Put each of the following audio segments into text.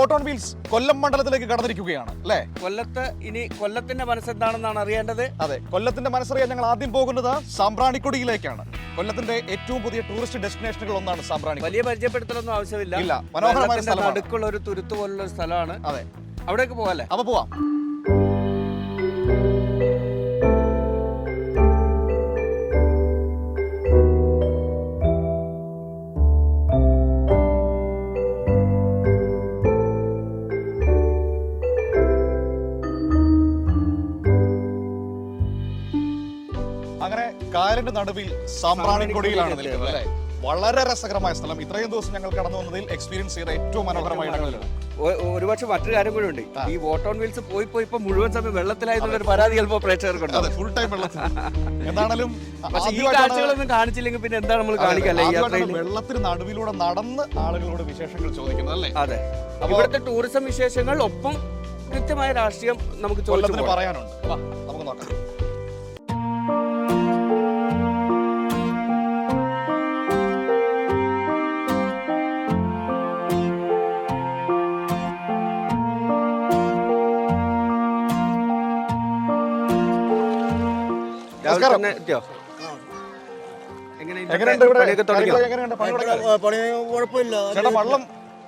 Vote on wheels കൊല്ലം മണ്ഡലത്തിലേക്ക് കടന്നിരിക്കുകയാണ് അല്ലേ? കൊല്ലത്തിന്റെ മനസ്സെന്താണെന്നാണ് അറിയേണ്ടത്. അതെ, കൊല്ലത്തിന്റെ മനസ്സറിയാൻ ഞങ്ങൾ ആദ്യം പോകുന്നത് സാമ്പ്രാണിക്കൊടിയിലേക്കാണ്. കൊല്ലത്തിന്റെ ഏറ്റവും പുതിയ ടൂറിസ്റ്റ് ഡെസ്റ്റിനേഷനുകൾ ഒന്നാണ് സാമ്പ്രാണി. വലിയ പരിചയപ്പെടുത്തലൊന്നും ആവശ്യമില്ല. മനോഹരമായ സ്ഥലമാണ്. അടുക്കുള്ള ഒരു തുരുത്ത് പോലുള്ള ഒരു സ്ഥലമാണ്. അതെ, അവിടേക്ക് പോകാല്ലേ? അപ്പൊ പോവാം. അങ്ങനെ കായലിന്റെ നടുവിൽ സാമ്പ്രാണിക്കൊടിയിലാണ് നിൽക്കുന്നത് അല്ലേ? വളരെ രസകരമായ സ്ഥലം. ഇത്രയും ദിവസം ഞങ്ങൾ കടന്നു വന്നതിൽ എക്സ്പീരിയൻസ് ചെയ്ത ഏറ്റവും മനോഹരമായ ഇടങ്ങളിലാണ്. ഒരുപക്ഷെ മറ്റൊരു കാര്യം കൂടെ ഉണ്ട്. ഈ വോട്ട് ഓൺ വീൽസ് പോയി ഇപ്പൊ മുഴുവൻ സമയം വെള്ളത്തിലായതുള്ള പരാതി ചിലപ്പോൾ പ്രേക്ഷകർക്കുണ്ട്. അതെ, ഫുൾ ടൈം വെള്ളത്തിൽ. എന്താണെങ്കിലും ഈ കാഴ്ചകളൊന്നും കാണിച്ചില്ലെങ്കിൽ പിന്നെ എന്താണ് നമ്മൾ കാണിക്കല്ലേ? വെള്ളത്തിന് നടുവിലൂടെ നടന്ന് ആളുകളോട് വിശേഷങ്ങൾ ചോദിക്കുന്നത് അല്ലേ? അതെ, ഇവിടുത്തെ ടൂറിസം വിശേഷങ്ങൾ ഒപ്പം കൃത്യമായ രാഷ്ട്രീയം നമുക്ക് ചോദിച്ചു പറയാനുണ്ട്. നമുക്ക് നോക്കാം.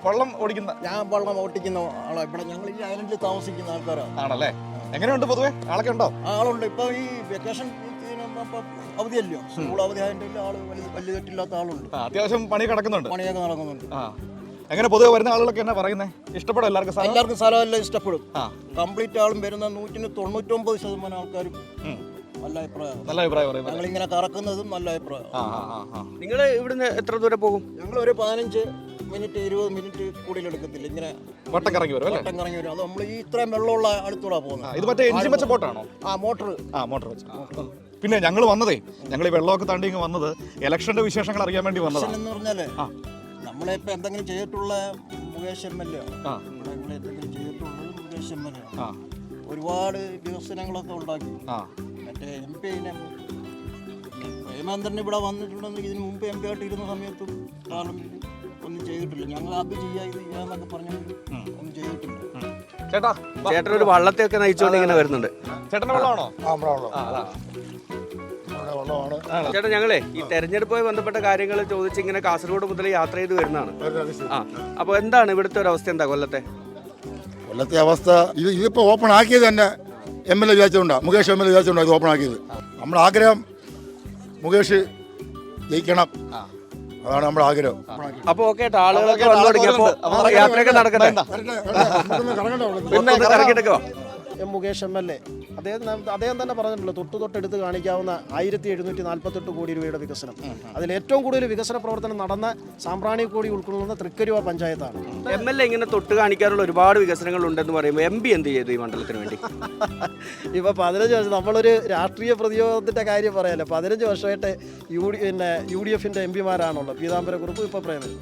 വള്ളം ഓടിക്കുന്ന ഞാൻ വള്ളം ഓടിക്കുന്ന ആളാ. ഇവിടെ ഞങ്ങൾ ഈ ഐലൻഡിൽ താമസിക്കുന്ന ആൾക്കാരാണ്. ആണല്ലേ? എങ്ങനെയുണ്ട് പൊതുവെ? ആളൊക്കെ ഉണ്ടോ? ആളുണ്ട്. ഇപ്പൊ ഈ വെക്കേഷൻ അവധിയല്ലോ, സ്കൂൾ അവധി ആയതിന്റെ ആള് വലിയ തെറ്റില്ലാത്ത ആളുണ്ട്. അത്യാവശ്യം പണി കിടക്കുന്നുണ്ട്, പണിയൊക്കെ നടക്കുന്നുണ്ട്. എങ്ങനെ പൊതുവെ വരുന്ന ആളുകളൊക്കെ എന്നാ പറയുന്നത്? ഇഷ്ടപ്പെടും എല്ലാവർക്കും? സ്ഥലമെല്ലാം ഇഷ്ടപ്പെടും. കംപ്ലീറ്റ് ആളും വരുന്ന 99% ആൾക്കാരും നല്ല അഭിപ്രായം പറയും. ഞങ്ങളിങ്ങനെ കറക്കുന്നതും നല്ല അഭിപ്രായം. നിങ്ങൾ ഇവിടുന്ന് എത്ര ദൂരം പോകും? ഞങ്ങൾ ഒരു 15 മിനിറ്റ് 20 മിനിറ്റ് കൂടുതൽ എടുക്കത്തില്ല. ഇങ്ങനെ വട്ടം കറങ്ങി വരും. അത് നമ്മൾ ഈ ഇത്രയും വെള്ളമുള്ള അടുത്തൂടെ പോകുന്നത്. ഇത് മറ്റേ എഞ്ചിൻ വെച്ച ബോട്ടാണോ? മോട്ടർ വെച്ച. പിന്നെ ഞങ്ങൾ വന്നതേ, ഞങ്ങൾ ഈ വെള്ളമൊക്കെ താണ്ടി വന്നത് ഇലക്ഷന്റെ വിശേഷങ്ങൾ അറിയാൻ വേണ്ടി വന്നതാണ്. എന്ന് പറഞ്ഞാലേ നമ്മളിപ്പോ എന്തെങ്കിലും ചെയ്തിട്ടുള്ള മുകേഷ് MLA എന്തെങ്കിലും ചെയ്തിട്ടുള്ളത് മുകേഷ് MLA ഒരുപാട് വികസനങ്ങളൊക്കെ ഉണ്ടാക്കി. മറ്റേ MP പ്രേമേന്ദ്രൻ ഇവിടെ വന്നിട്ടുണ്ടെന്ന് ഇതിന് മുമ്പ് MP ആയിട്ട് ഇരുന്ന സമയത്തും പാർലമെന്റിൽ ഒന്നും ചെയ്തിട്ടില്ല. ഞങ്ങൾ അത് ചെയ്യാന്നൊക്കെ പറഞ്ഞെങ്കിൽ ഒന്നും ചെയ്തിട്ടില്ല. ചേട്ടൻ ഒരു വള്ളത്തെയൊക്കെ നയിച്ചുകൊണ്ട് ഇങ്ങനെ വരുന്നുണ്ട്. ചേട്ടന്റെ വെള്ളമാണോ? ചേട്ടാ, ഞങ്ങളെ ഈ തെരഞ്ഞെടുപ്പുമായി ബന്ധപ്പെട്ട കാര്യങ്ങൾ ചോദിച്ച് ഇങ്ങനെ കാസർഗോഡ് മുതൽ യാത്ര ചെയ്ത് വരുന്നതാണ്. അപ്പൊ എന്താണ് ഇവിടുത്തെ ഒരു അവസ്ഥ? എന്താ കൊല്ലത്തെ അവസ്ഥ? ഇതിപ്പോ ഓപ്പൺ ആക്കിയത് തന്നെ MLA വിചാരിച്ചുകൊണ്ടാണ്, മുകേഷ് MLA വിചാരിച്ചുകൊണ്ടാണ് ഇത് ഓപ്പൺ ആക്കിയത്. നമ്മുടെ ആഗ്രഹം മുകേഷ് ജയിക്കണം, അതാണ് നമ്മുടെ ആഗ്രഹം. അപ്പൊ ഓക്കെ, ആളുകളൊക്കെ വന്നു തുടങ്ങി. അപ്പൊ യാത്രയൊക്കെ നടക്കട്ടെ. മുകേഷ് MLA അദ്ദേഹം തന്നെ പറഞ്ഞിട്ടുള്ളൂ, തൊട്ടെടുത്ത് കാണിക്കാവുന്ന 1748 കോടി രൂപയുടെ വികസനം. അതിൽ ഏറ്റവും കൂടുതൽ വികസന പ്രവർത്തനം നടന്ന സാമ്പ്രാണിക്കൊടി ഉൾക്കൊള്ളുന്ന തൃക്കരിയൂർ പഞ്ചായത്താണ്. MLA ഇങ്ങനെ തൊട്ട് കാണിക്കാനുള്ള ഒരുപാട് വികസനങ്ങൾ ഉണ്ടെന്ന് പറയുമ്പോൾ MP എന്ത് ചെയ്തു ഈ മണ്ഡലത്തിന് വേണ്ടി? ഇപ്പൊ 15 വർഷം നമ്മളൊരു രാഷ്ട്രീയ പ്രതിരോധത്തിന്റെ കാര്യം പറയാലോ. 15 വർഷമായിട്ട് UDF MP-മാരാണുള്ളത്. പീതാംബരക്കുറുപ്പ്, ഇപ്പൊ പ്രേമൻ.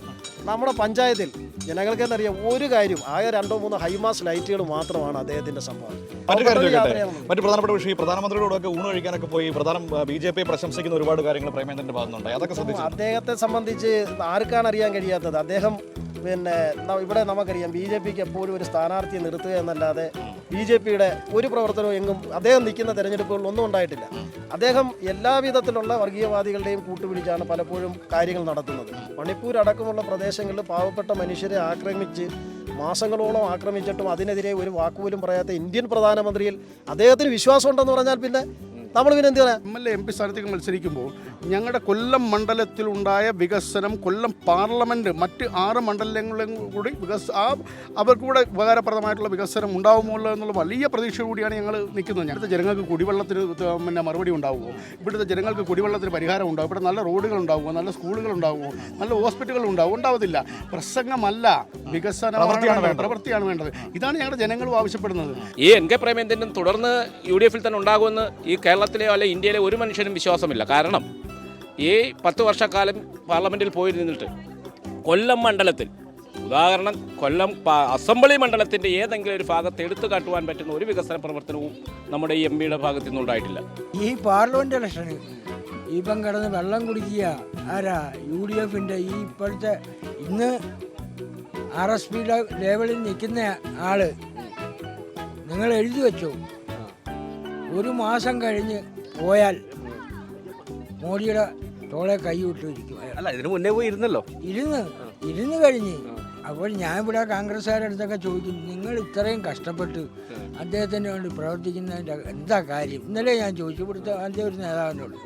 നമ്മുടെ പഞ്ചായത്തിൽ ജനങ്ങൾക്ക് തന്നെ അറിയാം, ഒരു കാര്യം ആകെ 2-3 ഹൈമാസ് ലൈറ്റുകൾ മാത്രമാണ് അദ്ദേഹത്തിന്റെ സംഭവം. മറ്റു പ്രധാനപ്പെട്ട വിഷയം, പ്രധാനമന്ത്രിയോടൊക്കെ ഊണ് കഴിക്കാനൊക്കെ പോയി BJP പ്രശംസിക്കുന്ന ഒരുപാട് കാര്യങ്ങൾ പ്രേമേന്ദ്രന്റെ ഭാഗത്തുണ്ടായി. അതൊക്കെ ശ്രദ്ധിച്ചു. അദ്ദേഹത്തെ സംബന്ധിച്ച് ആർക്കാണ് അറിയാൻ കഴിയാത്തത്? അദ്ദേഹം ഇവിടെ നമുക്കറിയാം, BJPക്ക് എപ്പോഴും ഒരു സ്ഥാനാർത്ഥിയെ നിർത്തുക എന്നല്ലാതെ BJPയുടെ ഒരു പ്രവർത്തനവും എങ്ങും അദ്ദേഹം നിൽക്കുന്ന തെരഞ്ഞെടുപ്പുകളിൽ ഒന്നും ഉണ്ടായിട്ടില്ല. അദ്ദേഹം എല്ലാവിധത്തിലുള്ള വർഗീയവാദികളുടെയും കൂട്ടുപിടിച്ചാണ് പലപ്പോഴും കാര്യങ്ങൾ നടത്തുന്നത്. മണിപ്പൂർ അടക്കമുള്ള പ്രദേശങ്ങളിൽ പാവപ്പെട്ട മനുഷ്യരെ ആക്രമിച്ച് മാസങ്ങളോളം ആക്രമിച്ചിട്ടും അതിനെതിരെ ഒരു വാക്കുപോലും പറയാത്ത ഇന്ത്യൻ പ്രധാനമന്ത്രിയിൽ അദ്ദേഹത്തിന് വിശ്വാസം ഉണ്ടെന്ന് പറഞ്ഞാൽ പിന്നെ നമ്മൾ പിന്നെ എന്ത് പറയാം? MLA MP സ്ഥാനത്തേക്ക് മത്സരിക്കുമ്പോൾ ഞങ്ങളുടെ കൊല്ലം മണ്ഡലത്തിലുണ്ടായ വികസനം, കൊല്ലം പാർലമെൻറ്റ് മറ്റ് 6 മണ്ഡലങ്ങളിലും കൂടി അവർക്കൂടെ ഉപകാരപ്രദമായിട്ടുള്ള വികസനം ഉണ്ടാകുമോ എന്നുള്ള വലിയ പ്രതീക്ഷ കൂടിയാണ് ഞങ്ങൾ നിൽക്കുന്നത്. ഞങ്ങളുടെ ജനങ്ങൾക്ക് കുടിവെള്ളത്തിന് മറുപടി ഉണ്ടാകുമോ? ഇവിടുത്തെ ജനങ്ങൾക്ക് കുടിവെള്ളത്തിന് പരിഹാരം ഉണ്ടാകും? ഇവിടെ നല്ല റോഡുകൾ ഉണ്ടാകുമോ? നല്ല സ്കൂളുകൾ ഉണ്ടാകുമോ? നല്ല ഹോസ്പിറ്റലുകൾ ഉണ്ടാകും? ഉണ്ടാവത്തില്ല. പ്രസംഗമല്ല, വികസനമാണ്, പ്രവൃത്തിയാണ് വേണ്ടത്. ഇതാണ് ഞങ്ങളുടെ ജനങ്ങളും ആവശ്യപ്പെടുന്നത്. ഈ NK പ്രേമേന്ദ്രൻ തുടർന്ന് UDF ൽ തന്നെ ഉണ്ടാകുമെന്ന് ഈ കേരളത്തിലെയോ അല്ലെ ഇന്ത്യയിലെ ഒരു മനുഷ്യനും വിശ്വാസമില്ല. കാരണം ഈ 10 വർഷക്കാലം പാർലമെൻറ്റിൽ പോയി നിന്നിട്ട് കൊല്ലം മണ്ഡലത്തിൽ, ഉദാഹരണം കൊല്ലം അസംബ്ലി മണ്ഡലത്തിൻ്റെ ഏതെങ്കിലും ഒരു ഭാഗത്ത് എടുത്തു കാട്ടുവാൻ പറ്റുന്ന ഒരു വികസന പ്രവർത്തനവും നമ്മുടെ ഈ MP-യുടെ ഭാഗത്തു നിന്നുണ്ടായിട്ടില്ല. ഈ പാർലമെൻറ്റ് ഇലക്ഷന് ഇപ്പം കിടന്ന് വെള്ളം കുടിക്കുക ആരാ? UDF-ൻ്റെ ഈ ഇപ്പോഴത്തെ ഇന്ന് RSP ലെവലിൽ നിൽക്കുന്ന ആള് നിങ്ങൾ എഴുതി വെച്ചു, ഒരു മാസം കഴിഞ്ഞ് പോയാൽ മോഡിയുടെ തോളെ കൈ വിട്ടിരിക്കും. അല്ല ഇതിനു മുന്നേ പോയി ഇരുന്നല്ലോ. ഇരുന്ന് കഴിഞ്ഞ് അപ്പോൾ ഞാൻ ഇവിടെ കോൺഗ്രസ്സുകാരുടെ അടുത്തൊക്കെ ചോദിക്കും, നിങ്ങൾ ഇത്രയും കഷ്ടപ്പെട്ട് അദ്ദേഹത്തിന് വേണ്ടി പ്രവർത്തിക്കുന്നതിൻ്റെ എന്താ കാര്യം? ഇന്നലെ ഞാൻ ചോദിച്ചു ഇവിടുത്തെ അതിൻ്റെ ഒരു നേതാവിനോട്.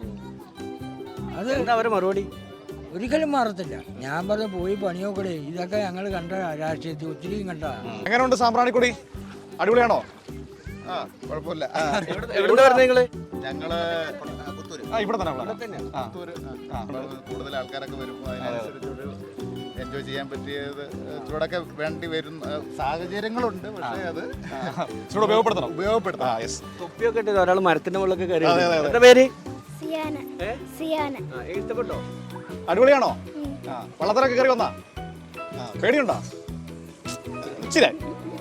അത് എന്താ അവരെ മറുപടി? ഒരിക്കലും മാറത്തില്ല. ഞാൻ പറഞ്ഞ പോയി പണിയോക്കൂടെ, ഇതൊക്കെ ഞങ്ങൾ കണ്ട രാഷ്ട്രീയത്തിൽ ഒത്തിരിയും കണ്ടതാണ്. എങ്ങനെയുണ്ട് സാമ്പ്രാണിക്കൊടി? അടിപൊളിയാണോ? കുഴപ്പമില്ല. എവിടുന്ന് വരുന്നത് നിങ്ങള്? ഞങ്ങള് ഇവിടെ തന്നെ കൂടുതൽ ആൾക്കാരൊക്കെ വരുമ്പോൾ അതിനനുസരിച്ചൊരു എൻജോയ് ചെയ്യാൻ പറ്റിയത് ഇച്ചിരൂടൊക്കെ വേണ്ടി വരുന്ന സാഹചര്യങ്ങളുണ്ട്. പക്ഷേ അത് ഉപയോഗപ്പെടുത്തണം. തൊപ്പിയൊക്കെ ഇട്ടത് ഒരാൾ മരത്തിന്റെ മുകളിലൊക്കെ കയറി. എന്താ പേര്? ഇഷ്ടപ്പെട്ടോ? അടിപൊളിയാണോ? വള്ളത്തിലൊക്കെ കയറി വന്നാ പേടിയുണ്ടോ? ഇച്ചിരി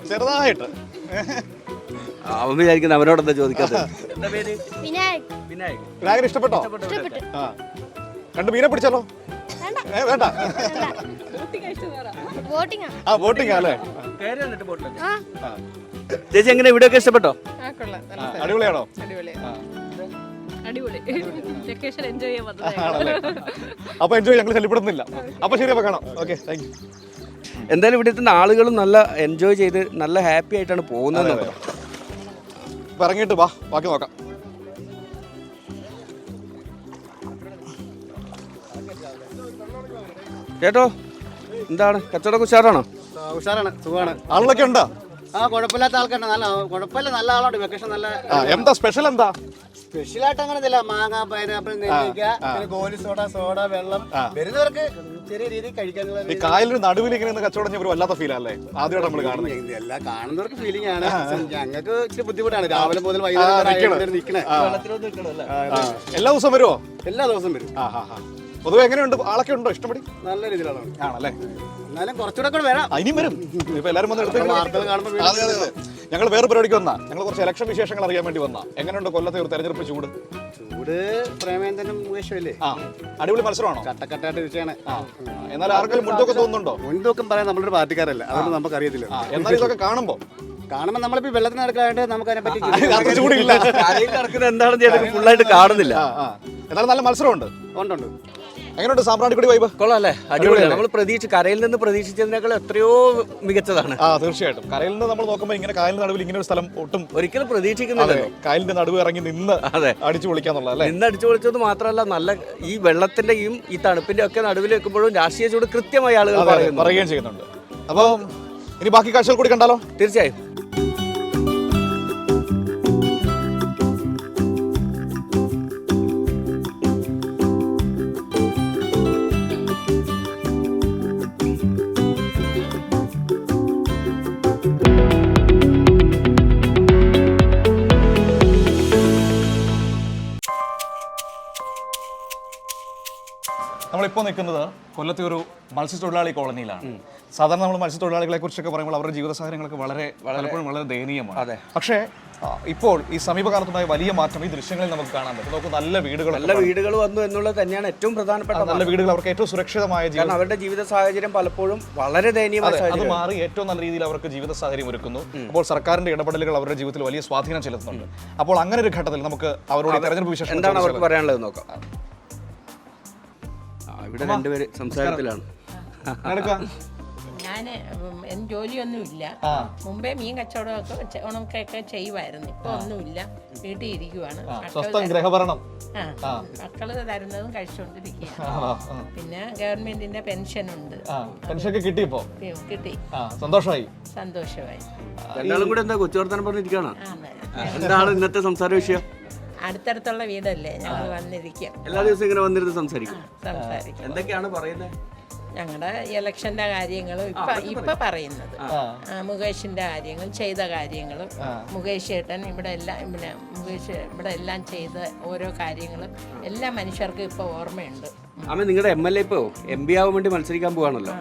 ചെറുതായിട്ട്. അവൻ വിചാരിക്കുന്ന അവനോടെന്താ ചോദിക്കാത്തത്? എന്താ പേര്? വിനായകൻ ഇഷ്ടപ്പെട്ടോ? രണ്ട് മീനെ പിടിച്ചാലോ? വേണ്ട. ബോട്ടിംഗ് അല്ലേ? ചേച്ചി എങ്ങനെ ഇവിടെയൊക്കെ ഇഷ്ടപ്പെട്ടോ? അടിപൊളിയാണോ? അപ്പൊ എൻജോയ് ഞങ്ങൾ ശല്യപ്പെടുന്നില്ല. അപ്പൊ ശരി, അപ്പൊ കാണാം. Okay, thank you. എന്തായാലും ഇവിടെ എത്തുന്ന ആളുകളും നല്ല എൻജോയ് ചെയ്ത് നല്ല ഹാപ്പി ആയിട്ടാണ് പോകുന്നത്. ഇറങ്ങിയിട്ട് വാ, ബാക്കി നോക്കാം. ചേട്ടോ, എന്താണ് കച്ചവടം? ഉഷാറാണോ? ഉഷാറാണ്, സുഖമാണ്. ആളുകളൊക്കെ ഉണ്ടോ? കുഴപ്പമില്ലാത്ത ആൾക്കാരുണ്ട്. കുഴപ്പമില്ല, നല്ല ആളുണ്ട്. വെക്കേഷൻ നല്ല. എന്താ സ്പെഷ്യൽ? എന്താ സ്പെഷ്യലായിട്ട് അങ്ങനെ ഇല്ല. മാങ്ങ, പൈനാപ്പിൾ, നെല്ലിക്ക, ഗോലി സോഡ, വെള്ളം. വരുന്നവർക്ക് ചെറിയ രീതിയിൽ കഴിക്കാനുള്ള. ഈ കായലിന് നടുവിൽ ഇങ്ങനെ കച്ചവടം ചെയ്യുമ്പോൾ വല്ലാത്ത ഫീൽ അല്ലേ? ആദ്യമായിട്ട് നമ്മൾ കാണുന്നത്. എല്ലാം കാണുന്നവർക്ക് ഫീലിംഗ് ആണ്. ഞങ്ങൾക്ക് ഇച്ചിരി ബുദ്ധിമുട്ടാണ്. രാവിലെ മുതൽ വൈകുന്നേരം നിൽക്കണേ. എല്ലാ ദിവസവും വരുമോ? എല്ലാ ദിവസവും വരും. പൊതുവെ എങ്ങനെയുണ്ട്? ആളൊക്കെ ഉണ്ടോ? ഇഷ്ടപ്പെടി? നല്ല രീതിയിലാണ്. ആണല്ലേ? എന്നാലും കുറച്ചുകൂടെ കൂടെ വരാം. ഇനിയും വരും. ഇപ്പൊ എല്ലാവരും വന്ന് എടുത്ത്. ഞങ്ങൾ വേറെ പരിപാടിക്ക് വന്നാ. ഞങ്ങൾ കുറച്ച് ഇലക്ഷൻ വിശേഷങ്ങൾ അറിയാൻ വേണ്ടി വന്നാ. എങ്ങനെയുണ്ട് കൊല്ലത്തെ ഒരു തെരഞ്ഞെടുപ്പ് ചൂട്? പ്രേമേന്ദ്രനും മുകേഷുമല്ലേ? അടിപൊളി മത്സരമാണോ? കട്ടക്കട്ടായിട്ട് വിഷയമാണ്. എന്നാൽ ആർക്കെങ്കിലും മുൻതൂക്കം തോന്നുന്നുണ്ടോ? മുൻതൂക്കം പറയാൻ നമ്മളൊരു പാർട്ടിക്കാരല്ല, അതൊന്നും നമുക്ക് അറിയത്തില്ല. എന്നാൽ ഇതൊക്കെ കാണുമ്പോൾ നമ്മളിപ്പോ വെള്ളത്തിന് നടക്കാണ്ട് നമുക്ക് അതിനെ പറ്റി ചൂടില്ല. എന്താണെന്ന് ചേട്ടൻ ഫുള്ളായിട്ട് കാണുന്നില്ല. എന്നാലും നല്ല മത്സരമുണ്ട്. ഉണ്ട്. എങ്ങനെയുണ്ട് സാമ്പ്രാണിക്കൊടി വൈബ്? കൊള്ളാല്ലേ? അടിപൊളിയാണ്. നമ്മൾ കരയിൽ നിന്ന് പ്രതീക്ഷിച്ചതിനേക്കാൾ എത്രയോ മികച്ചതാണ്. തീർച്ചയായിട്ടും. കരയിൽ നിന്ന് നമ്മൾ നോക്കുമ്പോൾ ഇങ്ങനെ കായലിന് നടുവിൽ ഇങ്ങനെ ഒരു സ്ഥലം ഒട്ടും ഒരിക്കലും പ്രതീക്ഷിക്കുന്നില്ലല്ലോ. കായലിന്റെ നടുവ് ഇറങ്ങി നിന്ന് അടിച്ചു പൊളിക്കാന്നുള്ളതല്ലേ? നിന്ന് അടിച്ചു പൊളിച്ചത് മാത്രമല്ല, നല്ല ഈ വെള്ളത്തിന്റെയും ഈ തണുപ്പിന്റെ ഒക്കെ നടുവിൽ വെക്കുമ്പോഴും രാഷ്ട്രീയ ചൂട് കൃത്യമായി ആളുകൾ പറയുകയും ചെയ്യുന്നുണ്ട്. അപ്പോൾ ഇനി ബാക്കി കാഴ്ചകൾ കൂടി കണ്ടാലോ? തീർച്ചയായും. നമ്മളിപ്പോൾ നിൽക്കുന്നത് കൊല്ലത്തെ ഒരു മത്സ്യത്തൊഴിലാളി കോളനിയിലാണ്. സാധാരണ നമ്മൾ മത്സ്യത്തൊഴിലാളികളെ കുറിച്ചൊക്കെ പറയുമ്പോൾ അവരുടെ ജീവിത സാഹചര്യങ്ങളൊക്കെ പലപ്പോഴും വളരെ ദയനീയമാണ്. പക്ഷേ ഇപ്പോൾ ഈ സമീപകാലത്തുണ്ടായ വലിയ മാറ്റം ഈ ദൃശ്യങ്ങളിൽ നമുക്ക് കാണാൻ പറ്റും. നമുക്ക് നല്ല വീടുകൾ വന്നു എന്നുള്ളത് തന്നെയാണ് ഏറ്റവും പ്രധാനപ്പെട്ട. നല്ല വീടുകൾ, അവർക്ക് ഏറ്റവും സുരക്ഷിതമായ ജീവിതം. അവരുടെ ജീവിത സാഹചര്യം പലപ്പോഴും വളരെ ദയനീയമായ. അത് മാറി ഏറ്റവും നല്ല രീതിയിൽ അവർക്ക് ജീവിത സാഹചര്യം ഒരുക്കുന്നു. അപ്പോൾ സർക്കാരിന്റെ ഇടപെടലുകൾ അവരുടെ ജീവിതത്തിൽ വലിയ സ്വാധീനം ചെലുത്തുന്നുണ്ട്. അപ്പോൾ അങ്ങനെ ഒരു ഘട്ടത്തിൽ നമുക്ക് അവരോട് തെരഞ്ഞെടുപ്പ് വിശേഷം എന്താണ് അവർക്ക് പറയാനുള്ളത് നോക്കാം. ഇവിടെ രണ്ടുപേര് സംസാരത്തിലാണ്. ഞാൻ ജോലിയൊന്നുമില്ല. മുമ്പേ മീൻ കച്ചവടമൊക്കെ ഉണക്കൊക്കെ ചെയ്യുമായിരുന്നു. ഇപ്പൊ ഒന്നുമില്ല, വീട്ടിൽ ഇരിക്കുവാണ്. മക്കള് തരുന്നതും കഴിച്ചുകൊണ്ടിരിക്കുകയാണ്. പിന്നെ ഗവൺമെന്റിന്റെ പെൻഷൻ ഉണ്ട്. കിട്ടി. സന്തോഷമായി. രണ്ടാളും കൂടെ എന്താ കൊച്ചുവർത്താനം പറഞ്ഞിരിക്കുകയാണ്? എന്താണ് ഇന്നത്തെ സംസാര വിഷയം? അടുത്തടുത്തുള്ള വീടല്ലേ, ഞങ്ങൾ വന്നിരിക്കും. എല്ലാ ദിവസവും ഇങ്ങനെ വന്നിരുന്ന് സംസാരിക്കും. എന്തൊക്കെയാണ് പറയുന്നത്? ഞങ്ങളുടെ ഇലക്ഷന്റെ കാര്യങ്ങളും ഇപ്പൊ പറയുന്നത്, മുകേഷിന്റെ കാര്യങ്ങൾ, ചെയ്ത കാര്യങ്ങളും, മുകേഷ് ചേട്ടൻ ഇവിടെ എല്ലാം ചെയ്ത ഓരോ കാര്യങ്ങളും എല്ലാ മനുഷ്യർക്കും ഇപ്പൊ ഓർമ്മയുണ്ട്. അമ്മ, നിങ്ങളുടെ MLA ഇപ്പോ MP ആവാൻ വേണ്ടി മത്സരിക്കാൻ പോവാണല്ലോ.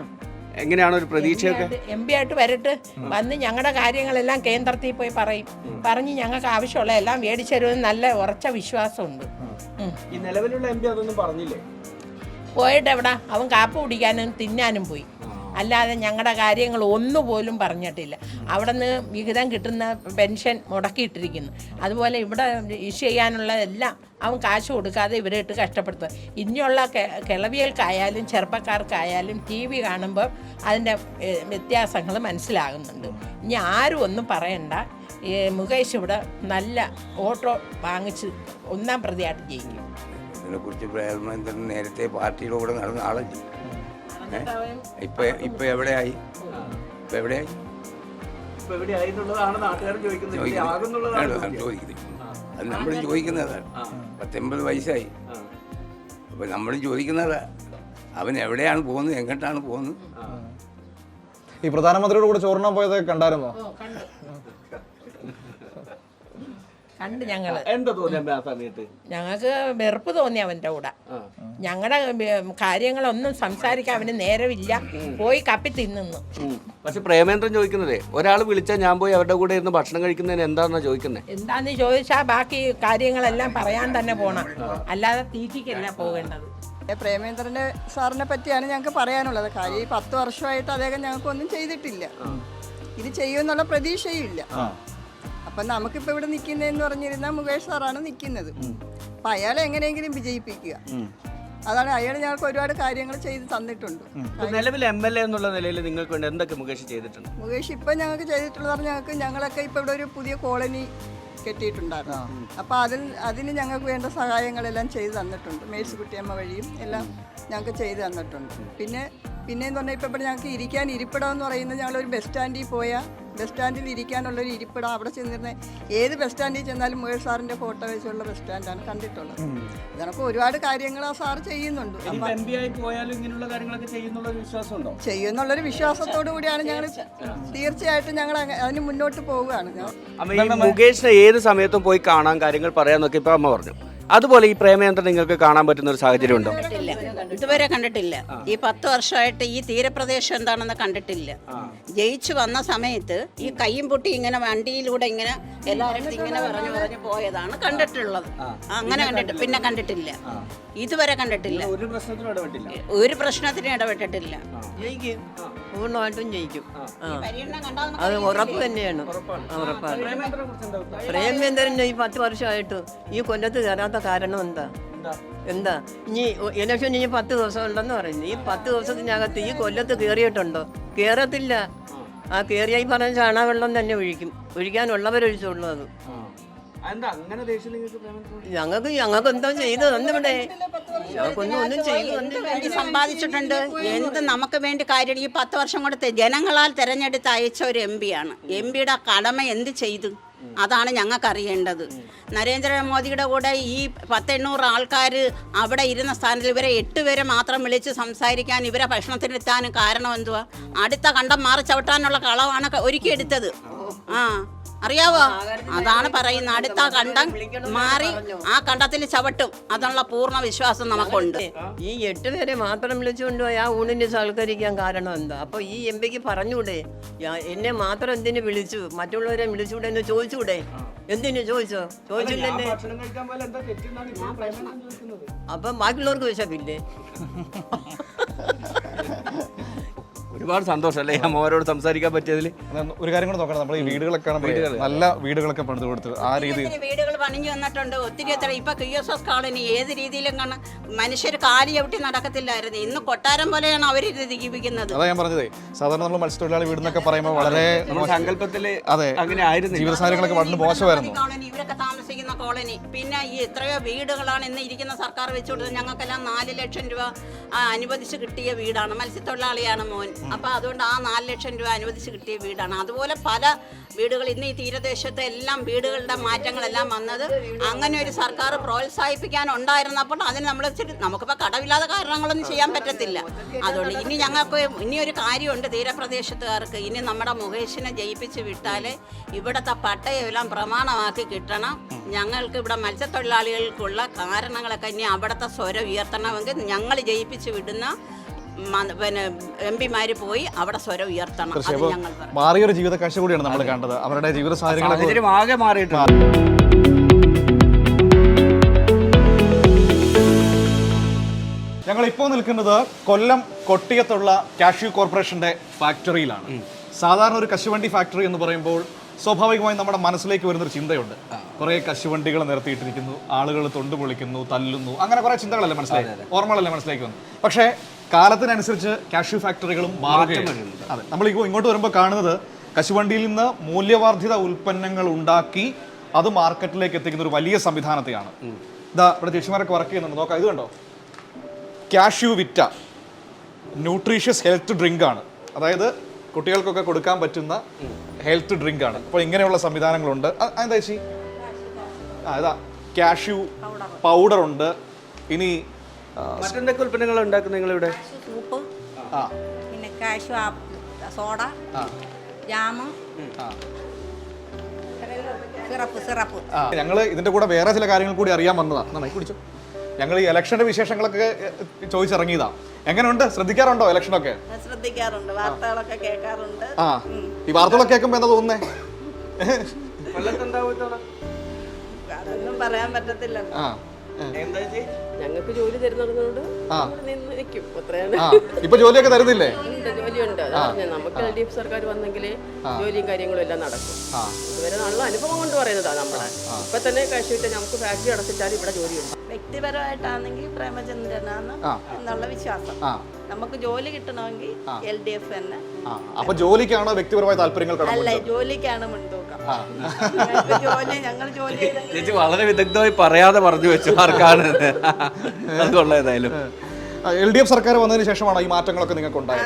എങ്ങനെയാണ് ഒരു പ്രതീക്ഷയൊക്കെ? MP ആയിട്ട് വരട്ട്, വന്ന് ഞങ്ങളുടെ കാര്യങ്ങളെല്ലാം കേന്ദ്രത്തിൽ പോയി പറയും. പറഞ്ഞ് ഞങ്ങൾക്ക് ആവശ്യമുള്ള എല്ലാം മേടിച്ചരുമെന്ന് നല്ല ഉറച്ച വിശ്വാസമുണ്ട്. ഈ നിലവിലുള്ള MP അതൊന്നും പറഞ്ഞില്ലേ? പോയിട്ട് എവിടാ, അവൻ കാപ്പ് കുടിക്കാനും തിന്നാനും പോയി. അല്ലാതെ ഞങ്ങളുടെ കാര്യങ്ങൾ ഒന്നുപോലും പറഞ്ഞിട്ടില്ല. അവിടെ നിന്ന് വിഹിതം കിട്ടുന്ന പെൻഷൻ മുടക്കിയിട്ടിരിക്കുന്നു. അതുപോലെ ഇവിടെ ഇഷ്യൂ ചെയ്യാനുള്ള എല്ലാം അവൻ കാശ് കൊടുക്കാതെ ഇവരെ ഇട്ട് കഷ്ടപ്പെടുത്തുക. ഇനിയുള്ള കിളവികൾക്കായാലും ചെറുപ്പക്കാർക്കായാലും ടി വി കാണുമ്പോൾ അതിൻ്റെ വ്യത്യാസങ്ങൾ മനസ്സിലാകുന്നുണ്ട്. ഇനി ആരും ഒന്നും പറയണ്ട. മുകേഷ് ഇവിടെ നല്ല ഓട്ടോ വാങ്ങിച്ച് 1ാം പ്രതിയായിട്ട് ജയിക്കും. ഇതിനെക്കുറിച്ച് പ്രേമേന്ദ്രൻ നേരത്തെ പാർട്ടിയിലൂടെ നടന്ന ആളല്ലേ. ഇപ്പൊ എവിടെയായി? ഇപ്പൊ എവിടെയായി ചോദിക്കുന്നത്? അത് നമ്മൾ ചോദിക്കുന്നതാണ്. 19 വയസ്സായി. അപ്പൊ നമ്മൾ ചോദിക്കുന്നതാ അവൻ എവിടെയാണ് പോകുന്നത്, എങ്ങോട്ടാണ് പോകുന്നത്. ഈ പ്രധാനമന്ത്രിയോട് കൂടെ ചോറിനാൻ പോയതൊക്കെ കണ്ടായിരുന്നോ? കണ്ട് ഞങ്ങള്. എന്താ തോന്നിയ സമയത്ത്? ഞങ്ങൾക്ക് വെറുപ്പ് തോന്നി അവൻ്റെ കൂടെ. ഞങ്ങളുടെ കാര്യങ്ങളൊന്നും സംസാരിക്കാൻ അവന് നേരമില്ല. പോയി കപ്പി തിന്നുന്നു. പക്ഷെ പ്രേമേന്ദ്രൻ ചോദിക്കുന്നതേ, ഒരാൾ വിളിച്ചാൽ ഞാൻ പോയി അവരുടെ കൂടെ ഇരുന്ന് ഭക്ഷണം കഴിക്കുന്നതിന് എന്താണെന്നാ ചോദിക്കുന്നത്? എന്താന്ന് ചോദിച്ചാൽ ബാക്കി കാര്യങ്ങളെല്ലാം പറയാൻ തന്നെ പോണം, അല്ലാതെ തീറ്റിക്കല്ല പോകേണ്ടത്. പ്രേമേന്ദ്രൻ്റെ സാറിനെ പറ്റിയാണ് ഞങ്ങൾക്ക് പറയാനുള്ളത്. കാര്യം ഈ 10 വർഷമായിട്ട് അദ്ദേഹം ഞങ്ങൾക്കൊന്നും ചെയ്തിട്ടില്ല. ഇത് ചെയ്യുമെന്നുള്ള പ്രതീക്ഷയും ഇല്ല. അപ്പം നമുക്കിപ്പോൾ ഇവിടെ നിൽക്കുന്നതെന്ന് പറഞ്ഞിരുന്നാൽ മുകേഷ് സാറാണ് നിൽക്കുന്നത്. അപ്പം അയാളെ എങ്ങനെയെങ്കിലും വിജയിപ്പിക്കുക, അതാണ്. അയാൾ ഞങ്ങൾക്ക് ഒരുപാട് കാര്യങ്ങൾ ചെയ്ത് തന്നിട്ടുണ്ട്. നിലവിൽ MLA എന്നുള്ള നിലയിൽ നിങ്ങൾക്ക് വേണ്ടി എന്തൊക്കെ മുകേഷ് ചെയ്തിട്ടുണ്ട്? മുകേഷ് ഇപ്പം ഞങ്ങൾക്ക് ചെയ്തിട്ടുള്ളത് പറഞ്ഞാൽ ഞങ്ങളൊക്കെ ഇപ്പോൾ ഇവിടെ ഒരു പുതിയ കോളനി കെട്ടിയിട്ടുണ്ടായിരുന്നു. അപ്പോൾ അതിന് ഞങ്ങൾക്ക് വേണ്ട സഹായങ്ങളെല്ലാം ചെയ്ത് തന്നിട്ടുണ്ട്. മേഴ്സിക്കുട്ടിയമ്മ വഴിയും എല്ലാം ഞങ്ങൾക്ക് ചെയ്ത് തന്നിട്ടുണ്ട്. പിന്നെയെന്ന് പറഞ്ഞാൽ ഇപ്പോൾ ഇവിടെ ഞങ്ങൾക്ക് ഇരിക്കാൻ ഇരിപ്പിടം എന്ന് പറയുന്നത്, ഞങ്ങളൊരു ബസ് സ്റ്റാൻഡിൽ പോയാൽ ബസ് സ്റ്റാൻഡിൽ ഇരിക്കാനുള്ളൊരു ഇരിപ്പിടം അവിടെ ചെന്നിരുന്ന ഏത് ബസ് സ്റ്റാൻഡിൽ ചെന്നാലും മുകേഷ് സാറിൻ്റെ ഫോട്ടോ വെച്ചുള്ള ബസ് സ്റ്റാൻഡാണ് കണ്ടിട്ടുള്ളത്. ഇതിനൊക്കെ ഒരുപാട് കാര്യങ്ങൾ ആ സാറ് ചെയ്യുന്നുണ്ട്. ചെയ്യുന്നുള്ളൊരു വിശ്വാസത്തോടു കൂടിയാണ് ഞങ്ങൾ, തീർച്ചയായിട്ടും ഞങ്ങൾ അതിന് മുന്നോട്ട് പോവുകയാണ്. മുകേഷിനെ ഏത് സമയത്തും പോയി കാണാൻ കാര്യങ്ങൾ പറയാന്നൊക്കെ ഇപ്പൊ അമ്മ പറഞ്ഞു. അതുപോലെ ഈ പ്രേമേന്ദ്രൻ നിങ്ങൾക്ക് കാണാൻ പറ്റുന്ന ഒരു സാഹചര്യം ഉണ്ടോ? ഇതുവരെ കണ്ടിട്ടില്ല. ഈ 10 വർഷമായിട്ട് ഈ തീരപ്രദേശം എന്താണെന്ന് കണ്ടിട്ടില്ല. ജയിച്ചു വന്ന സമയത്ത് ഈ കയ്യും പൊട്ടി ഇങ്ങനെ വണ്ടിയിലൂടെ ഇങ്ങനെ എല്ലാവരും ഇങ്ങനെ പറഞ്ഞു പോയതാണ് കണ്ടിട്ടുള്ളത്. അങ്ങനെ കണ്ടിട്ട് പിന്നെ കണ്ടിട്ടില്ല, ഇതുവരെ കണ്ടിട്ടില്ല. ഒരു പ്രശ്നത്തിനും ഇടപെട്ടിട്ടില്ല. ജയിക്കും, പൂർണ്ണമായിട്ടും ജയിക്കും. അത് ഉറപ്പ് തന്നെയാണ്, ഉറപ്പാണ്. പ്രേമേന്ദ്രൻ ഈ 10 വർഷമായിട്ട് ഈ കൊല്ലത്ത് കയറാത്ത കാരണം എന്താ ഇനി ഇലക്ഷൻ ഇനി 10 ദിവസം ഉണ്ടെന്ന് പറയുന്നു. ഈ 10 ദിവസത്തിനകത്ത് ഈ കൊല്ലത്ത് കയറിയിട്ടുണ്ടോ? കയറത്തില്ല. ആ കയറിയ ഈ പറഞ്ഞ ചാണകവെള്ളം തന്നെ ഒഴിക്കാനുള്ളവരൊഴിച്ചുള്ളൂ. അത് ഞങ്ങൾക്ക് എന്തോ ചെയ്തു തന്നിവിടെ, ഞങ്ങൾക്കൊന്നും ചെയ്തു സമ്പാദിച്ചിട്ടുണ്ട്. എന്ത് നമുക്ക് വേണ്ടി കാര്യം ഈ 10 വർഷം കൊണ്ട് ജനങ്ങളാൽ തെരഞ്ഞെടുത്ത് അയച്ച ഒരു MP ആണ്. MP-യുടെ കടമ എന്ത് ചെയ്തു? അതാണ് ഞങ്ങൾക്ക് അറിയേണ്ടത്. നരേന്ദ്രമോദിയുടെ കൂടെ ഈ 800 ആൾക്കാർ അവിടെ ഇരുന്ന സ്ഥാനത്തിൽ ഇവരെ 8 പേരെ മാത്രം വിളിച്ച് സംസാരിക്കാൻ, ഇവരെ ഭക്ഷണത്തിനെത്താനും കാരണം എന്തുവാ? അടുത്ത കണ്ടം മാറി ചവിട്ടാനുള്ള കളവാണ് ഒരുക്കിയെടുത്തത്. അറിയാവോ? അതാണ് പറയുന്നത്. അടുത്ത കണ്ടം മാറി ആ കണ്ടത്തിൽ ചവിട്ടും, അതുള്ള പൂർണ്ണ വിശ്വാസം നമുക്കുണ്ട്. ഈ 8 പേരെ മാത്രം വിളിച്ചുകൊണ്ടുപോയി ആ ഊണിന് സൽക്കരിക്കാൻ കാരണം എന്താ? അപ്പൊ ഈ MP-ക്ക് പറഞ്ഞൂടെ, എന്നെ മാത്രം എന്തിനു വിളിച്ചു, മറ്റുള്ളവരെ വിളിച്ചുകൂടെ എന്ന് ചോദിച്ചൂടെ? എന്തിനു ചോദിച്ചില്ലേ? അപ്പം ബാക്കിയുള്ളവർക്ക് വിശപ്പില്ലേ? ഒരുപാട് സന്തോഷം അല്ലേ അമ്മമാരോട് സംസാരിക്കാൻ പറ്റിയതിൽ. ഒരു കാര്യം കൂടെ നോക്കണം, നമ്മൾ ഈ വീടുകളൊക്കെ നല്ല വീടുകളൊക്കെ പണിത് കൊടുത്ത് ആ രീതിയിൽ വീടുകൾ പണിഞ്ഞു വന്നിട്ടുണ്ട് ഒത്തിരി. ഇപ്പൊ QSS കോളനി ഏത് രീതിയിലും കാണാൻ മനുഷ്യർ കാലി ചവിട്ടി നടക്കത്തില്ലായിരുന്നു. ഇന്ന് കൊട്ടാരം പോലെയാണ് അവർ ഇത് ജീവിക്കുന്നത്. അതാ ഞാൻ പറഞ്ഞതേ, സാധാരണ നമ്മൾ മത്സ്യത്തൊഴിലാളി വീടെന്നൊക്കെ പറയുമ്പോൾ വളരെ സങ്കല്പത്തില് അതെ അങ്ങനെ ആയിരുന്നു. ജീവിത സാഹചര്യങ്ങളൊക്കെ വളരെ മോശമായിരുന്നു. ഇവരൊക്കെ താമസിക്കുന്ന കോളനി, പിന്നെ ഈ എത്രയോ വീടുകളാണ് ഇന്ന് ഇരിക്കുന്ന സർക്കാർ വെച്ചു കൊടുത്തത്. ഞങ്ങൾക്കെല്ലാം 4 ലക്ഷം രൂപ അനുവദിച്ച് കിട്ടിയ വീടാണ്. മത്സ്യത്തൊഴിലാളിയാണ് മോൻ. അപ്പോൾ അതുകൊണ്ട് ആ 4 ലക്ഷം രൂപ അനുവദിച്ച് കിട്ടിയ വീടാണ്. അതുപോലെ പല വീടുകൾ ഇന്ന് ഈ തീരദേശത്തെ എല്ലാം വീടുകളുടെ മാറ്റങ്ങളെല്ലാം വന്നത് അങ്ങനെ ഒരു സർക്കാർ പ്രോത്സാഹിപ്പിക്കാൻ ഉണ്ടായിരുന്നപ്പോൾ അതിന് നമുക്കിപ്പോൾ കടമില്ലാത്ത കാരണങ്ങളൊന്നും ചെയ്യാൻ പറ്റത്തില്ല. അതുകൊണ്ട് ഇനി ഞങ്ങൾക്ക് ഇനിയൊരു കാര്യമുണ്ട് തീരപ്രദേശത്തുകാർക്ക്. ഇനി നമ്മുടെ മുകേഷിനെ ജയിപ്പിച്ച് വിട്ടാൽ ഇവിടുത്തെ പട്ടയമെല്ലാം പ്രമാണമാക്കി കിട്ടണം. ഞങ്ങൾക്ക് ഇവിടെ മത്സ്യത്തൊഴിലാളികൾക്കുള്ള കാരണങ്ങളൊക്കെ ഇനി അവിടുത്തെ സ്വരം ഉയർത്തണമെങ്കിൽ ഞങ്ങൾ ജയിപ്പിച്ച് വിടുന്ന പിന്നെ MP-മാര് പോയി അവിടെ സ്വരം ഉയർത്തണം. മാറിയൊരു ജീവിത കാഴ്ച കൂടിയാണ് നമ്മൾ കണ്ടത്. അവരുടെ ജീവിത സാഹചര്യം ആകെ മാറിയിട്ടുണ്ട്. ഞങ്ങൾ ഇപ്പോൾ നിൽക്കുന്നത് കൊല്ലം കൊട്ടിയത്തുള്ള കാഷ്യൂ കോർപ്പറേഷന്റെ ഫാക്ടറിയിലാണ്. സാധാരണ ഒരു കശുവണ്ടി ഫാക്ടറി എന്ന് പറയുമ്പോൾ സ്വാഭാവികമായും നമ്മുടെ മനസ്സിലേക്ക് വരുന്നൊരു ചിന്തയുണ്ട്. കുറേ കശുവണ്ടികൾ നിരത്തിയിട്ടിരിക്കുന്നു, ആളുകൾ തൊണ്ട് പൊളിക്കുന്നു, തല്ലുന്നു, അങ്ങനെ കുറേ ചിന്തകളല്ലേ മനസ്സിലായി, ഓർമ്മകളല്ലേ മനസ്സിലേക്ക് വന്നു. പക്ഷേ കാലത്തിനനുസരിച്ച് കാഷ്യൂ ഫാക്ടറികളും മാറുകയാണ്. അതെ, നമ്മൾ ഇങ്ങോട്ട് വരുമ്പോൾ കാണുന്നത് കശുവണ്ടിയിൽ നിന്ന് മൂല്യവർദ്ധിത ഉൽപ്പന്നങ്ങൾ ഉണ്ടാക്കി അത് മാർക്കറ്റിലേക്ക് എത്തിക്കുന്ന ഒരു വലിയ സംവിധാനത്തെയാണ്. ഇതാ ഇവിടെ ചേച്ചിമാരൊക്കെ വർക്ക് ചെയ്യുന്നുണ്ട്, നോക്കാം. ഇത് കണ്ടോ, കാഷ്യൂ വിറ്റ ന്യൂട്രീഷ്യസ് ഹെൽത്ത് ഡ്രിങ്ക് ആണ്. അതായത് കുട്ടികൾക്കൊക്കെ കൊടുക്കാൻ പറ്റുന്ന ഹെൽത്ത് ഡ്രിങ്ക് ആണ്. അപ്പോൾ ഇങ്ങനെയുള്ള സംവിധാനങ്ങളുണ്ട്. എന്താ ചേച്ചി? ഇതാ കാഷ്യൂ പൗഡർ ഉണ്ട്. ഇനി മറ്റെന്തൊക്കെ ഉൽപ്പന്നങ്ങൾ ഉണ്ടാക്കുന്നത് നിങ്ങളിവിടെ? സൂപ്പ്, പിന്നെ കാഷ്യൂ സോഡ, ജാമ്, സിറപ്പ്. ഞങ്ങൾ ഇതിന്റെ കൂടെ വേറെ ചില കാര്യങ്ങൾ കൂടി അറിയാൻ വന്നതാണ്. നന്നായി കുടിച്ചു. ഞങ്ങൾ ഈ ഇലക്ഷന്റെ വിശേഷങ്ങളൊക്കെ ചോദിച്ചിറങ്ങിയതാ. എങ്ങനെയുണ്ട്, ശ്രദ്ധിക്കാറുണ്ടോ ഇലക്ഷനൊക്കെ? ശ്രദ്ധിക്കാറുണ്ട്, വാർത്തകളൊക്കെ കേൾക്കാറുണ്ട്. ഈ വാർത്തകളൊക്കെ കേൾക്കുമ്പോ എന്താ തോന്നുന്നേ? അതൊന്നും പറയാൻ പറ്റത്തില്ല. ഞങ്ങൾക്ക് ജോലി തരുന്നതുകൊണ്ട് നിൽക്കും. ഇപ്പൊ ജോലിയൊക്കെ തരുന്നില്ലേ? ജോലിയുണ്ട്. നമുക്ക് LDF സർക്കാർ വന്നെങ്കിൽ ജോലിയും കാര്യങ്ങളും എല്ലാം നടക്കും. ഇതുവരെ നല്ല അനുഭവം കൊണ്ട് പറയുന്നതാണ്. നമ്മുടെ ഇപ്പൊ തന്നെ കാശിട്ട് നമുക്ക് ഫാക്ടറി അടച്ചിട്ടാൽ ഇവിടെ ജോലിയുണ്ട്. വ്യക്തിപരമായിട്ടാണെങ്കിൽ പ്രേമചന്ദ്രനാണ് എന്നുള്ള വിശ്വാസം. നമുക്ക് ജോലി കിട്ടണമെങ്കിൽ LDF തന്നെ. അപ്പൊ ജോലിക്കാണോ വ്യക്തിപരമായ താല്പര്യങ്ങൾ? അല്ല, ജോലിക്കാണ് മുൻതൂക്കം. ഞങ്ങൾ ജോലി ചേച്ചി വളരെ വിദഗ്ധമായി പറയാതെ പറഞ്ഞു വെച്ചു ആർക്കാണ് അതുകൊള്ള. ഏതായാലും LDF സർക്കാർ വന്നതിന് ശേഷമാണോ ഈ മാറ്റങ്ങളൊക്കെ നിങ്ങൾക്ക് ഉണ്ടായത്?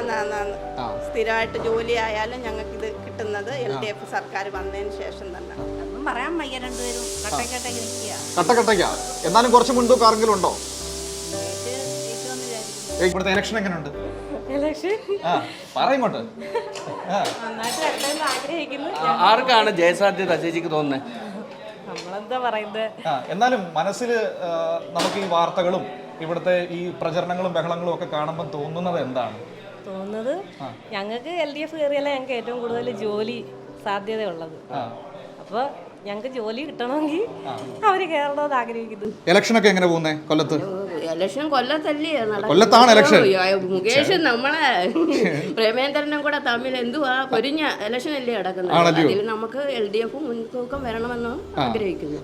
സ്ഥിരമായിട്ട് ജോലി ആയാലും ഞങ്ങൾക്ക് ഇത് കിട്ടുന്നത് LDF സർക്കാർ വന്നതിന് ശേഷം തന്നെ. ഒന്നും പറയാൻ വയ്യ, രണ്ടുപേരും കട്ടക്കട്ടയ്ക്ക് നിൽക്കുക. കട്ടക്കട്ടയ്ക്കാ? എന്നാലും കുറച്ച് മുൻതൂക്കം ആരെങ്കിലും ഉണ്ടോ? ഇവിടുത്തെ ഇലക്ഷൻ എങ്ങനെയുണ്ട്? പറയങ്ങോട്ട്. ആർക്കാണ് ജയസാധ്യത ചേച്ചിക്ക് തോന്നുന്നത്? നമ്മളെന്താ പറയുന്നത്? എന്നാലും മനസ്സിൽ നമുക്ക് ഈ വാർത്തകളും ഇവിടുത്തെ ഈ പ്രചരണങ്ങളും ബഹളങ്ങളും ഒക്കെ കാണുമ്പോൾ തോന്നുന്നത് എന്താണ്? തോന്നുന്നത് ഞങ്ങൾക്ക് LDF കയറിയല്ലേ ഞങ്ങൾക്ക് ഏറ്റവും കൂടുതൽ ജോലി സാധ്യതയുള്ളത്. അപ്പോൾ ഞങ്ങൾക്ക് ജോലി കിട്ടണമെങ്കിൽ അവര് കയറണമെന്ന് ആഗ്രഹിക്കുന്നു. ഇലക്ഷനൊക്കെ എങ്ങനെ പോകുന്നേ കൊല്ലത്ത്? ഇലക്ഷൻ കൊല്ലത്തല്ലേ? കൊല്ലത്താണ് ഇലക്ഷൻ. മുകേഷ് നമ്മളെ പ്രേമേന്ദ്രനും കൂടെ തമ്മിൽ എന്തുവാ പൊരിഞ്ഞ ഇലക്ഷൻ അല്ലേ നടക്കുന്നത്. അതിൽ നമുക്ക് LDF മുൻതൂക്കം വരണമെന്ന് ആഗ്രഹിക്കുന്നു.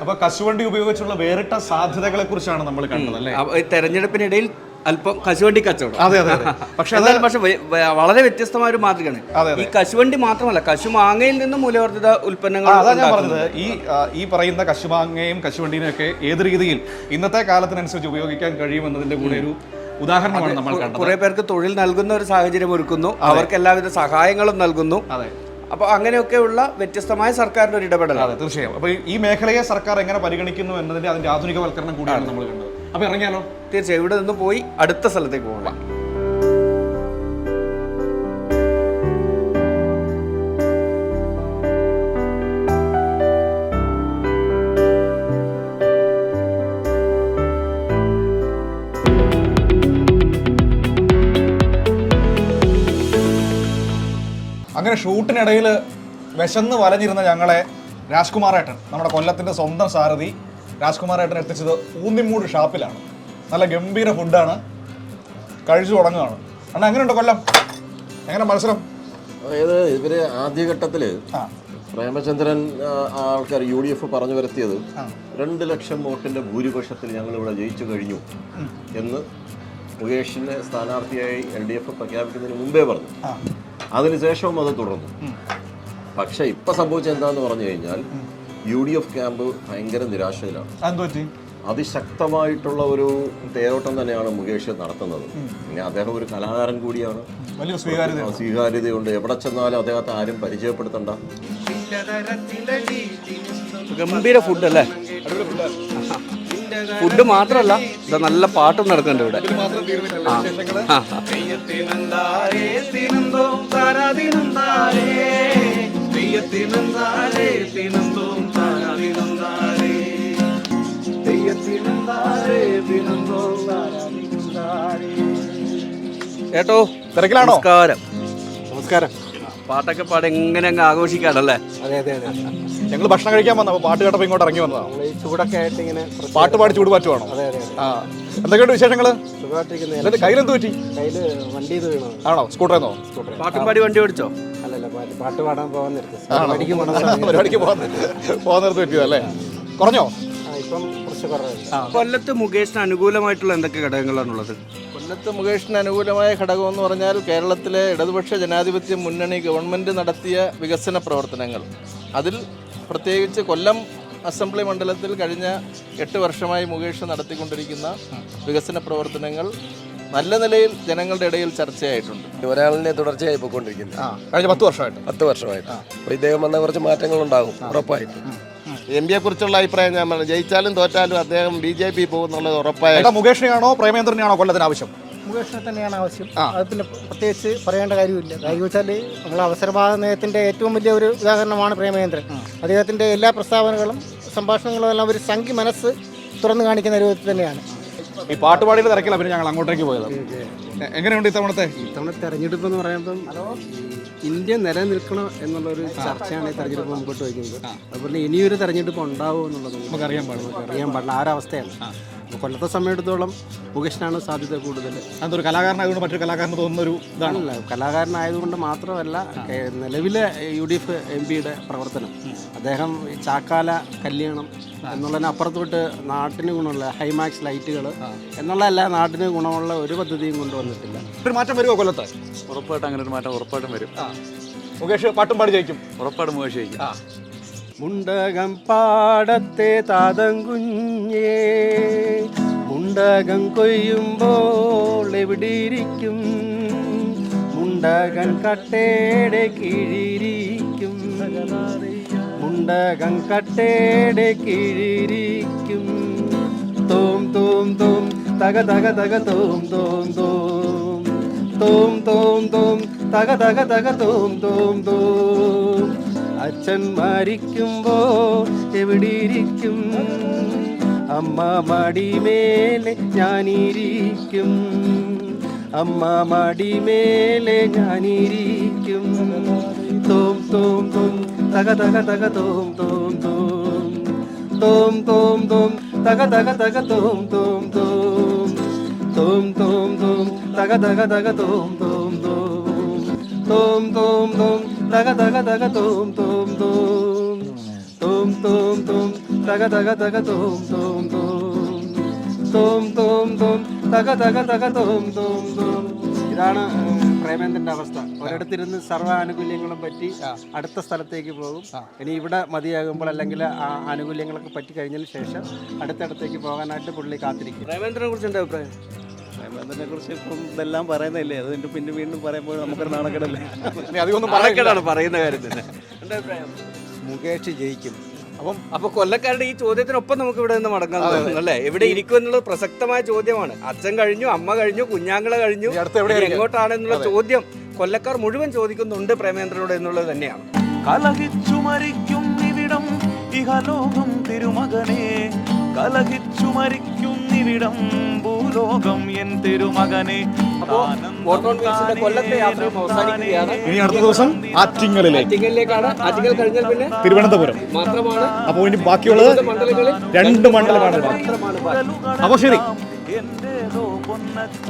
അപ്പൊ കശുവണ്ടി ഉപയോഗിച്ചുള്ള വേറിട്ട സാധ്യതകളെ കുറിച്ചാണ് നമ്മൾ കണ്ടത് അല്ലേ? തെരഞ്ഞെടുപ്പിനിടയിൽ അല്പം കശുവണ്ടി കച്ചവടം. അതെ അതെ. പക്ഷെ വളരെ വ്യത്യസ്തമായ ഒരു മാതൃകയാണ്. ഈ കശുവണ്ടി മാത്രമല്ല, കശുമാങ്ങയിൽ നിന്നും മൂല്യവർദ്ധിത ഉൽപ്പന്നങ്ങൾ. അതാണ് ഞാൻ പറഞ്ഞത്. ഈ പറയുന്ന കശുമാങ്ങയും കശുവണ്ടിയും ഒക്കെ ഏത് രീതിയിൽ ഇന്നത്തെ കാലത്തിനനുസരിച്ച് ഉപയോഗിക്കാൻ കഴിയുമെന്നതിന്റെ കൂടെ ഒരു ഉദാഹരണമാണ് നമ്മൾ കണ്ടത്. കുറെ പേർക്ക് തൊഴിൽ നൽകുന്ന ഒരു സാഹചര്യം ഒരുക്കുന്നു, അവർക്ക് എല്ലാവിധ സഹായങ്ങളും നൽകുന്നു. അതെ. അപ്പോൾ അങ്ങനെയൊക്കെയുള്ള വ്യത്യസ്തമായ സർക്കാരിന്റെ ഒരു ഇടപെടൽ. അതെ, തീർച്ചയായും. അപ്പോൾ ഈ മേഖലയെ സർക്കാർ എങ്ങനെ പരിഗണിക്കുന്നു എന്നതിന്റെ അതിന്റെ ആധുനികവൽക്കരണം കൂടിയാണ് നമ്മൾ കണ്ടത്. അപ്പോൾ ഇറങ്ങിയാലോ? തീർച്ചയായും. ഇവിടെ നിന്ന് പോയി അടുത്ത സ്ഥലത്തേക്ക് പോകണം. അങ്ങനെ ഷൂട്ടിനിടയിൽ വിശന്ന് വലഞ്ഞിരുന്ന ഞങ്ങളെ രാജ്കുമാറേട്ടൻ, നമ്മുടെ കൊല്ലത്തിൻ്റെ സ്വന്തം സാരഥി രാജ്കുമാറേട്ടൻ എത്തിച്ചത് ഊന്നിമൂട് ഷാപ്പിലാണ്. നല്ല ഗംഭീര ഫുഡാണ്, കഴിച്ചു തുടങ്ങുകയാണ്. അണ്ണാ എങ്ങനെയുണ്ട് കൊല്ലം? എങ്ങനെ മത്സരം? അതായത് ഇവര് ആദ്യഘട്ടത്തിൽ പ്രേമചന്ദ്രൻ ആൾക്കാർ UDF പറഞ്ഞു വരുത്തിയത് 2 ലക്ഷം വോട്ടിന്റെ ഭൂരിപക്ഷത്തിൽ ഞങ്ങൾ ഇവിടെ ജയിച്ചു കഴിഞ്ഞു എന്ന് മുകേഷിനെ സ്ഥാനാർത്ഥിയായി LDF പ്രഖ്യാപിക്കുന്നതിന് മുമ്പേ പറഞ്ഞു. അതിനുശേഷവും അത് തുടർന്നു. പക്ഷെ ഇപ്പൊ സംഭവിച്ചത് എന്താന്ന് പറഞ്ഞു കഴിഞ്ഞാൽ UDF ക്യാമ്പ് ഭയങ്കര നിരാശയിലാണ്. അതിശക്തമായിട്ടുള്ള ഒരു തേരോട്ടം തന്നെയാണ് മുകേഷ് നടത്തുന്നത്. പിന്നെ അദ്ദേഹം ഒരു കലാകാരൻ കൂടിയാണ്, സ്വീകാര്യതയുണ്ട്. എവിടെ ചെന്നാലും അദ്ദേഹത്തെ ആരും പരിചയപ്പെടുത്തണ്ട. ഗംഭീര ഫുഡ് അല്ലേ? ഫുഡ് മാത്രമല്ല, ഇത് നല്ല പാട്ടും നടക്കുന്നുണ്ട് ഇവിടെ. ഏട്ടോ, തിരക്കിലാണോ? നമസ്കാരം. നമസ്കാരം. പാട്ടൊക്കെ പാടി എങ്ങനെ അങ്ങ് ആഘോഷിക്കാണല്ലേ? അതെ അതെ അതെ. ഞങ്ങൾ ഭക്ഷണം കഴിക്കാൻ വന്ന പാട്ട് കേട്ടപ്പോൾ ഇങ്ങോട്ട് ഇറങ്ങി വന്നതാണ്. ഈ ചൂടൊക്കെ ആയിട്ട് ഇങ്ങനെ പാട്ട് പാടി ചൂട് മാറ്റുവാണോ? അതെ അതെ ആ, എന്തൊക്കെയുണ്ട് വിശേഷങ്ങൾ? സുഖമായിട്ടിരിക്കുന്ന എന്നിട്ട് കയ്യിലെന്ത് പറ്റി? കയ്യിൽ വണ്ടി ഇത് വീണോ? ആണോ, സ്കൂട്ടറിന്നോ? പാട്ടും പാടി വണ്ടി ഓടിച്ചോ? അല്ലല്ല, പാട്ട് പാടാൻ പോകാൻ നിർത്തി. പരിപാടിക്ക് പോകുന്നിടത്ത് പറ്റിയതല്ലേ? കുറഞ്ഞോ? ഇപ്പം കുറച്ച് കുറവാണ്. കൊല്ലത്ത് മുകേഷിന് അനുകൂലമായിട്ടുള്ള എന്തൊക്കെ ഘടകങ്ങളാണുള്ളത്? കൊല്ലത്ത് മുകേഷിന് അനുകൂലമായ ഘടകമെന്ന് പറഞ്ഞാൽ കേരളത്തിലെ ഇടതുപക്ഷ ജനാധിപത്യ മുന്നണി ഗവൺമെൻറ് നടത്തിയ വികസന പ്രവർത്തനങ്ങൾ. അതിൽ പ്രത്യേകിച്ച് കൊല്ലം അസംബ്ലി മണ്ഡലത്തിൽ കഴിഞ്ഞ 8 വർഷമായി മുകേഷ് നടത്തിക്കൊണ്ടിരിക്കുന്ന വികസന പ്രവർത്തനങ്ങൾ നല്ല നിലയിൽ ജനങ്ങളുടെ ഇടയിൽ ചർച്ചയായിട്ടുണ്ട്. ഒരാളിനെ തുടർച്ചയായി പോയിക്കൊണ്ടിരിക്കുന്നത് കഴിഞ്ഞ 10 വർഷമായിട്ട്. 10 വർഷമായിട്ട്. അപ്പോൾ ഇദ്ദേഹം വന്ന കുറച്ച് മാറ്റങ്ങളുണ്ടാകും ഉറപ്പായിട്ടും. എം പിയെ കുറിച്ചുള്ള അഭിപ്രായം ഞാൻ പറഞ്ഞു, ജയിച്ചാലും തോറ്റാലും അദ്ദേഹം BJP പോകുന്നുള്ളത് ഉറപ്പായിട്ട്. മുകേഷിനെയാണോ പ്രേമേന്ദ്രനെയാണോ കൊല്ലത്തിന് ആവശ്യം? മുകേഷിനെ തന്നെയാണ് ആവശ്യം. അത് പിന്നെ പ്രത്യേകിച്ച് പറയേണ്ട കാര്യമില്ല. കാര്യം വെച്ചാൽ നമ്മൾ അവസരവാദ നയത്തിൻ്റെ ഏറ്റവും വലിയ ഒരു ഉദാഹരണമാണ് പ്രേമേന്ദ്രൻ. അദ്ദേഹത്തിൻ്റെ എല്ലാ പ്രസ്താവനകളും സംഭാഷണങ്ങളും എല്ലാം ഒരു സംഖ്യ മനസ്സ് തുറന്നു കാണിക്കുന്ന രൂപത്തിൽ തന്നെയാണ്. ഈ പാട്ടുപാടിയുടെ തിരക്കില്ല പിന്നെ ഞങ്ങൾ അങ്ങോട്ടേക്ക് പോയത്. എങ്ങനെയുണ്ട് ഇത്തവണത്തെ തെരഞ്ഞെടുപ്പ് എന്ന് പറയുമ്പം ഇന്ത്യ നിലനിൽക്കണം എന്നുള്ളൊരു ചർച്ചയാണ് ഈ തെരഞ്ഞെടുപ്പ് മുമ്പോട്ട് വയ്ക്കുന്നത്. അതുപോലെ ഇനിയൊരു തെരഞ്ഞെടുപ്പ് ഉണ്ടാവുമോ എന്നുള്ളത് നമുക്ക് അറിയാൻ പാടില്ല. ആ ഒരവസ്ഥയാണ്. അപ്പോൾ കൊല്ലത്തെ സമയത്തോളം മുകേഷിനാണ് സാധ്യത കൂടുതൽ. അതൊരു കലാകാരനായതുകൊണ്ട് മറ്റൊരു കലാകാരന് തോന്നുന്നൊരു ഇതാണല്ല, കലാകാരനായതുകൊണ്ട് മാത്രമല്ല നിലവിലെ UDF MP-യുടെ പ്രവർത്തനം. അദ്ദേഹം ചാക്കാല കല്യാണം എന്നുള്ളതിനപ്പുറത്തോട്ട് നാട്ടിന് ഗുണമുള്ള ഹൈമാക്സ് ലൈറ്റുകൾ എന്നുള്ളതല്ല, നാട്ടിന് ഗുണമുള്ള ഒരു പദ്ധതിയും കൊണ്ടുവന്നിട്ടില്ല. ഒരു മാറ്റം വരുമോ കൊല്ലത്ത്? ഉറപ്പായിട്ടും അങ്ങനെ ഒരു മാറ്റം ഉറപ്പായിട്ടും വരും. മുകേഷ് പാട്ടും പാടി ജയിക്കും. ഉറപ്പായിട്ടും മുകേഷ് ജയിക്കും. മുണ്ടകം പാടത്തെ താതങ്കുഞ്ഞേ, മുണ്ടകം കൊയ്യുമ്പോൾ എവിടെയിരിക്കും, മുണ്ടകം കട്ടേടെ കീഴിരിക്കും, മുണ്ടകം കട്ടേടെ കീഴിരിക്കും. തോം തോം തോം തക തക തക തോം തോം തോം, തോം തോം തോം തക തക തക തോം തോം തോം. അച്ഛൻ മരിക്കുമ്പോൾ എവിടെയിരിക്കും, അമ്മ മടിമേലെ ഞാനിരിക്കും, അമ്മ മടിമേലെ ഞാനിരിക്കും. തോം തോം തോം തക തക തക തോം തോം തോം, തോം തോം തോം തക തക തക തോം തോം തോം, തോം തോം തോം തക തക തക തോം തോം തോം, തോം തോം തോം തക തക തക തോം തോം തോം, തോം തോം തോം തക തക തക തോം തോം തോം, തോം തോം തോം തക തക തക തോം തോം തോം. ഇതാണ് പ്രേമേന്ദ്രൻ്റെ അവസ്ഥ. ഒരിടത്തിരുന്ന് സർവ്വ ആനുകൂല്യങ്ങളും പറ്റി അടുത്ത സ്ഥലത്തേക്ക് പോകും. ഇനി ഇവിടെ മതിയാകുമ്പോൾ അല്ലെങ്കിൽ ആ ആനുകൂല്യങ്ങളൊക്കെ പറ്റി കഴിഞ്ഞതിന് ശേഷം അടുത്തടത്തേക്ക് പോകാനായിട്ട് പുള്ളി കാത്തിരിക്കും. പ്രേമേന്ദ്രനെ കുറിച്ച് എന്താ അഭിപ്രായം? പ്രേമേന്ദ്രനെ കുറിച്ച് ഇപ്പം ഇതെല്ലാം പറയുന്നില്ലേ, അതിൻ്റെ പിന്നെ വീണ്ടും പറയുമ്പോൾ നമുക്കൊരു നാണക്കേടല്ലേ. അധികമൊന്നും പറയക്കേടാണ് പറയുന്ന കാര്യത്തിന്. എന്താ അഭിപ്രായം? മുകേഷ് ജയിക്കും. അപ്പൊ കൊല്ലക്കാരുടെ ഈ ചോദ്യത്തിനൊപ്പം നമുക്ക് ഇവിടെ നിന്ന് മടങ്ങാൻ തോന്നുന്നു അല്ലേ? എവിടെ ഇരിക്കും എന്നുള്ളത് പ്രസക്തമായ ചോദ്യമാണ്. അച്ഛൻ കഴിഞ്ഞു, അമ്മ കഴിഞ്ഞു, കുഞ്ഞാങ്ങളെ കഴിഞ്ഞു, എങ്ങോട്ടാണെന്നുള്ള ചോദ്യം കൊല്ലക്കാർ മുഴുവൻ ചോദിക്കുന്നുണ്ട് പ്രേമേന്ദ്രനോട് എന്നുള്ളത് തന്നെയാണ്. കലഹിച്ചു മരിക്കും ഇവിടം ഇഹലോകം തിരുമകനെ, കലഹിച്ചു മരിക്കും ഇവിടം ഭൂലോകം എൻ തിരുമകനെ. കൊല്ലത്തെ യാത്ര അവസാനിക്കുകയാണ്. ഇനി അടുത്ത ദിവസം ആറ്റിങ്ങലിലേക്കാണ്. ആറ്റിങ്ങൽ കഴിഞ്ഞാൽ പിന്നെ തിരുവനന്തപുരം മാത്രമാണ്. അപ്പോൾ ഇനി ബാക്കിയുള്ളത് 2 മണ്ഡലമാണ്. അപ്പോൾ ശരി. എന്റേതോ പൊന്നച്ച